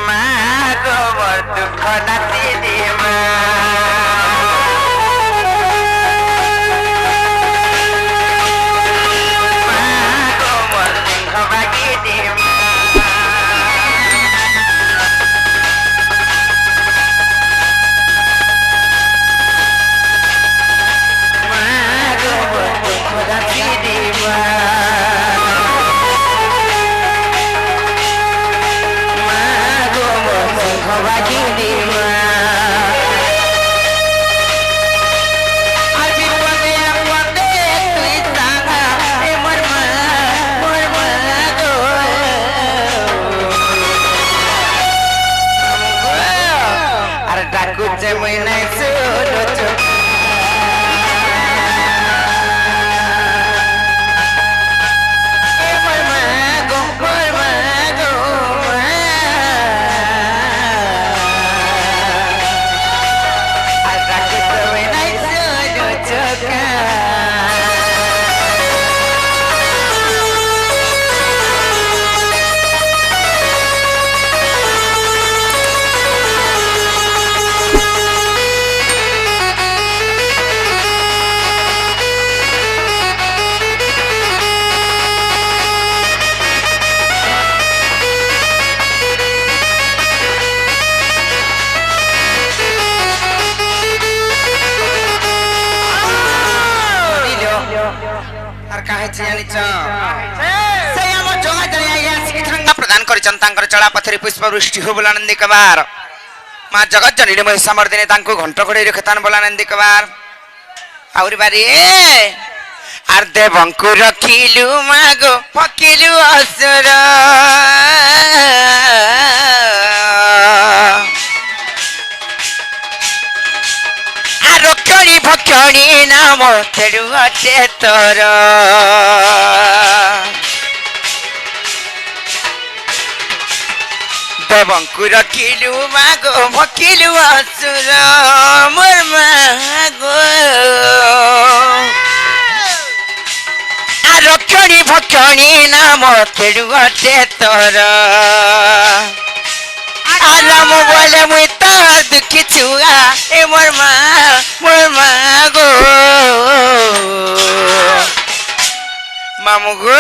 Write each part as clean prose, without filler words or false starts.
মা গো মোর দুঃখ নাতি দি মা গো মোর সিংহ বাগি দি মা গো মোর দুঃখ নাতি দি মা प्रदान कर चला पथरी पुष्प वृष्टि हो बोला नंदी कबार माँ जगत जननी महिषामर्दिनी घंट घोड़े रखतान बोला नंदी कबार आउरी बारी आर देवंकु रखिलु मागो फकिलु असुर आरोक्षणी भक्षणी नाम तेरु अटे तोर देवंकु रखिलु मागो भकिलु असुर मोर मागो आरोक्षणी भक्षणी नाम तेरु अटे तोर आराम बोले मुई तार दुखी छुआ ए मोर मागो मामू गो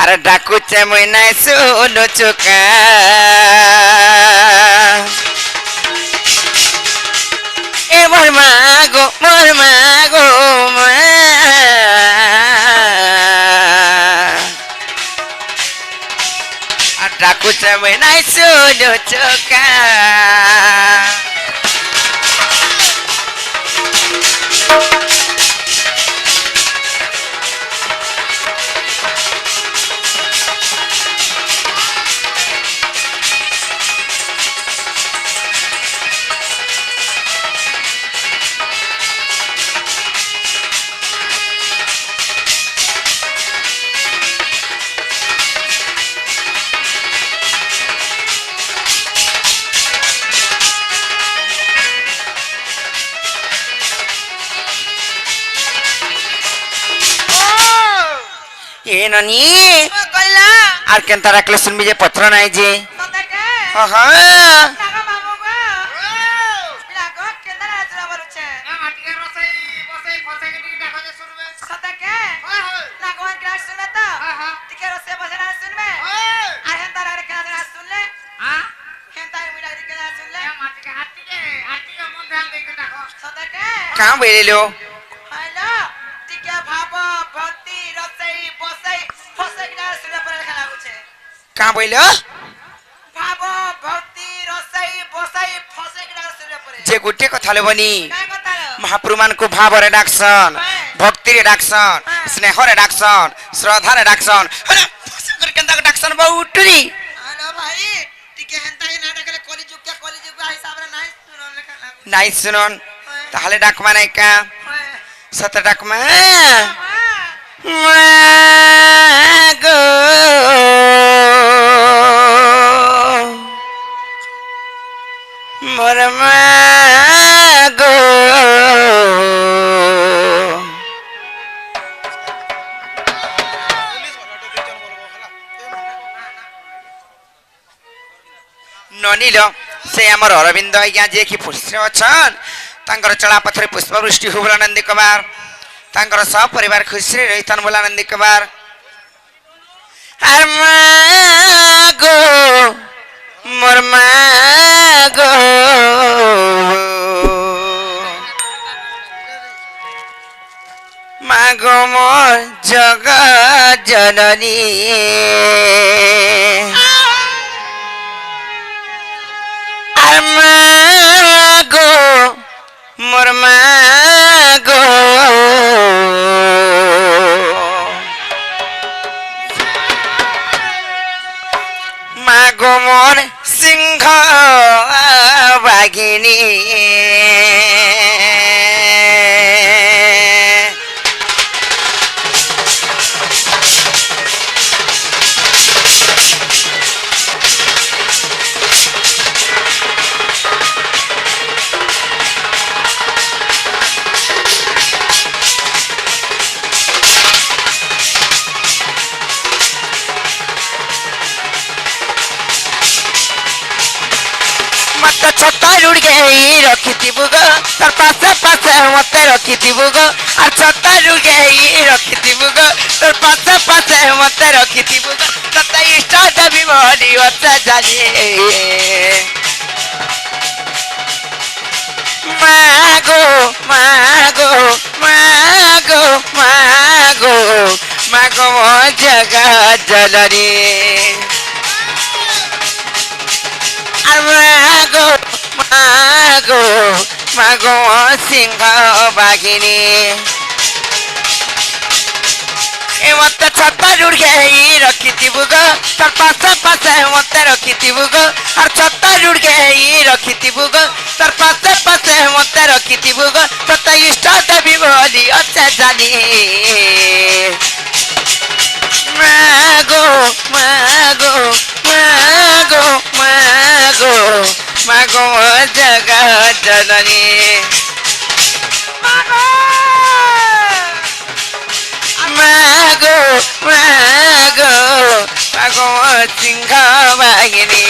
अरे डाकुचे मुई नाई सुनो चुका ए मोर मागो डाकुचे मुई नाई सुनो चुका ए ननी कल्ला आर केनता राखले सुनबी जे पत्र नाही जे सतके हां नागा मामू गो लागो केंदा राजरा बरुचे ना माटिके रसई बसई फसई के देखो जे सुनबे सतके नागवान क्लास सुनबे तो टिके रसे बसना सुनबे आ हेंता रे केना सुनले हां हेंता मिला रे केना सुनले माटिके हाटीके मन ध्यान दे के देखो सतके काम बेलेलो हेलो टिके भाबो भक्ति रसई बसई फसई केना सुनले पर लेखा लागुचे का बोलो भाबो भक्ति रसई बसई फसई केना सुनले पर जे गुटे कथा लेबनी काय कथा महाप्रभु मान को भाव रे डाक्सन भक्ति रे डाक्सन स्नेह रे डाक्सन श्रद्धा रे डाक्सन अरे कर केनता डाक्सन बहुटरी हेलो भाई टिके हेंता ही नाटक रे कलिजुग के हिसाब रे नाही सुनन लेखा लागु নাই শুনন তাহলে ডাকমা নাই কা সত ডাকমা গো মোর মা গো ନନିଲ ସେ ଆମର ଅରବିନ୍ଦ ଆଜ୍ଞା ଯିଏକି ପୁଷ୍ରେ ଅଛନ୍ ତାଙ୍କର ଚଳା ପଥରେ ପୁଷ୍ପବୃଷ୍ଟି ହଉ ବୋଲା ନନ୍ଦୀ କୁମାର ତାଙ୍କର ସପରିବାର ଖୁସିରେ ରହିଥାନ୍ ବୋଲା ନନ୍ଦୀ କୁମାର ଆର ମାଗୋ ମୋର ମାଗୋ ମାଗୋ ମୋର ଜଗତ ଜନନୀ আর মাগো মোর মাগো মাগো মোর সিংহ বাঘিনী मत छोटा जुड़ गई रखिथिबु गो तार पासे पासे मते रखिथिबु गो और छोटा जुड़ गई रखिथिबु गो तार पासे पासे मते रखिथिबु गो तते इष्ट देवी मोरी ओते जानी मागो मागो मागो मागो मागो मो जगत जननी মাগো মাগো মাগো সিংহ বাঘিনী মতে ছতা জুড় গেই রখিথিবু গো তার পাশে পাশে মতে রখিথিবু গো আর ছতা জুড় গেই রখিথিবু গো তার পাশে পাশে মতে রখিথিবু গো ততে ইষ্ট দেবী বলি অছে জানি মাগো মাগো মাগো মাগো মাগো জগত জননী মাগো মাগো মাগো মাগো সিংহ বাহিনী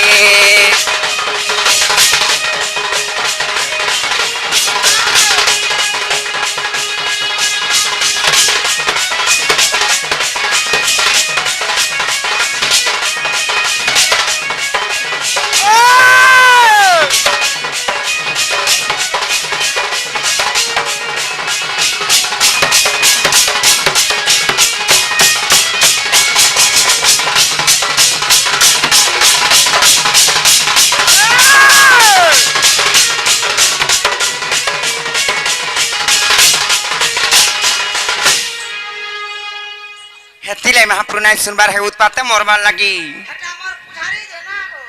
हेतिले महापुरुनाय सुनबार है उत्पाते मोरबार लगी এটা আমার পুজারি যে না গো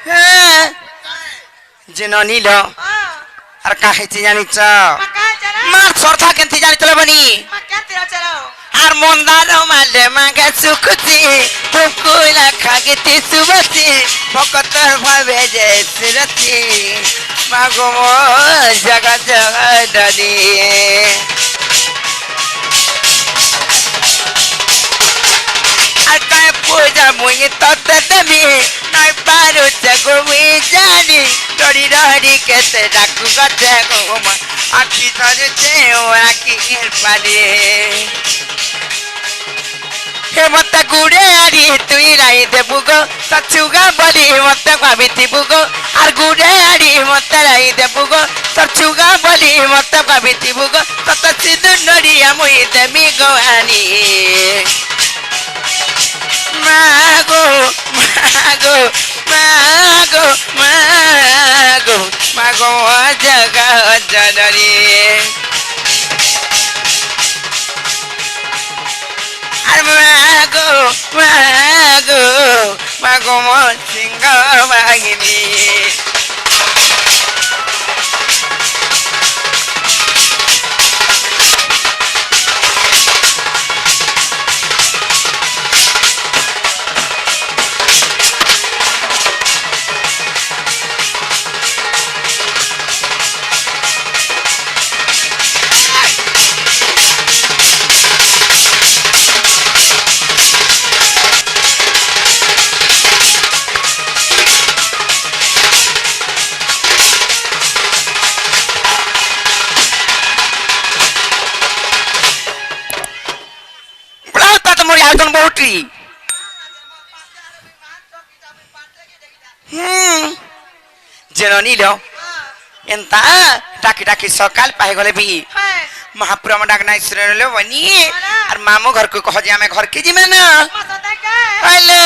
जे ननिल আর কাহে তি জানিছ মাকা চলো মার সরথা কেনতি জানি চলে বনি মাকা তিরা চলো আর মন্দার মালে মাগে সুখতি ফুকুলা খাগিতি সুবতি ভকতর ভাবে যে সিরতি মাগো জগৎ জগদনি Akai puja mui tote demi nai paru jago mui jani dori dori kete daku gate goma aki tare cheo aki irpani he mata gure ari tui rai debugo sachuga bali mata kwabitibugo ar gure ari mata rai debugo sachuga bali mata kwabitibugo tata sidu nori amui demi goani mago mago mago mago mago jagat janani ar mago mago mago singha bagini আয়োজন বহুটি যেন নিল এন্তা ডাকি ডাকি সকাল পাই গলে B Mahapura में डाकना इसरे लो बनी और मामू घर को कह जे हमें घर के जी में ना हेलो